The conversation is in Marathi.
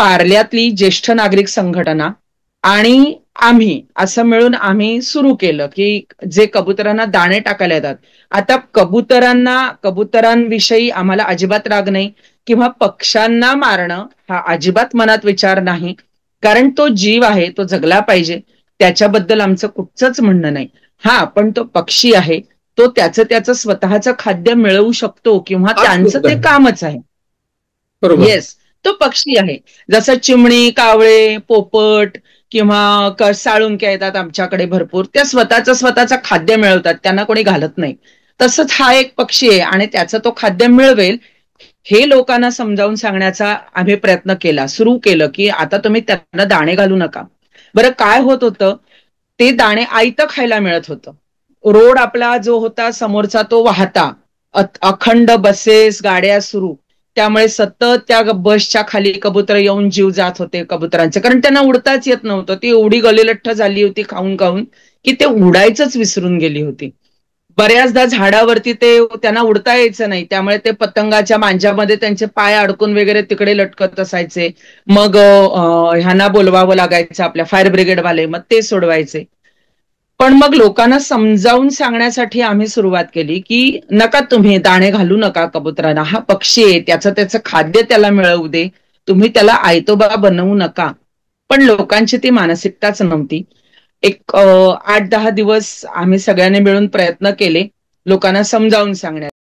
पार्ल्यातली ज्येष्ठ नागरिक संघटना आणि आम्ही असं मिळून आम्ही सुरू केलं की जे कबुतरांना दाणे टाकायला येतात. आता कबुतरांविषयी आम्हाला अजिबात राग नाही किंवा पक्ष्यांना मारणं हा अजिबात मनात विचार नाही, कारण तो जीव आहे, तो जगला पाहिजे, त्याच्याबद्दल आमचं कुठचंच म्हणणं नाही. हा, पण तो पक्षी आहे, तो त्याचं स्वतःचं खाद्य मिळवू शकतो किंवा हाच त्यांचं मुद्दा ते आहे. कामच आहे. बरोबर. येस, तो पक्षी आहे. जसं चिमणी, कावळे, पोपट किंवा साळुंक्या येतात आमच्याकडे भरपूर, त्या स्वतःचं खाद्य मिळवतात, त्यांना कोणी घालत नाही. तसंच हा एक पक्षी आहे आणि त्याचं तो खाद्य मिळवेल हे लोकांना समजावून सांगण्याचा आम्ही प्रयत्न केला, सुरू केलं की आता तुम्ही त्यांना दाणे घालू नका. बरं काय होत होतं, ते दाणे आयतं खायला मिळत होतं. रोड आपला जो होता समोरचा तो वाहता, अखंड बसेस गाड्या सुरू, त्यामुळे सतत त्या बसच्या खाली कबुतर येऊन जीव जात होते कबुतरांचे, कारण त्यांना उडताच येत नव्हतं. ती एवढी गलिलठ्ठ झाली होती खाऊन खाऊन की ते उडायचंच विसरून गेली होती. बऱ्याचदा झाडावरती ते त्यांना उडता यायचं नाही, त्यामुळे ते पतंगाच्या मांजामध्ये त्यांचे पाय अडकून वगैरे तिकडे लटकत असायचे. मग ह्यांना बोलवावं लागायचं, आपल्या फायर ब्रिगेडवाले, मग ते सोडवायचे. पण मग लोकांना समजावून सांगण्यासाठी आम्ही सुरुवात केली की नका, तुम्ही दाणे घालू नका कबुतरांना, हा पक्षी आहे, त्याचं खाद्य त्याला मिळवू दे, तुम्ही त्याला आयतोबा बनवू नका. पण लोकांची ती मानसिकताच नव्हती. एक 8-10 दिवस आम्ही सगळ्यांनी मिळून प्रयत्न केले लोकांना समजावून सांगण्याचे.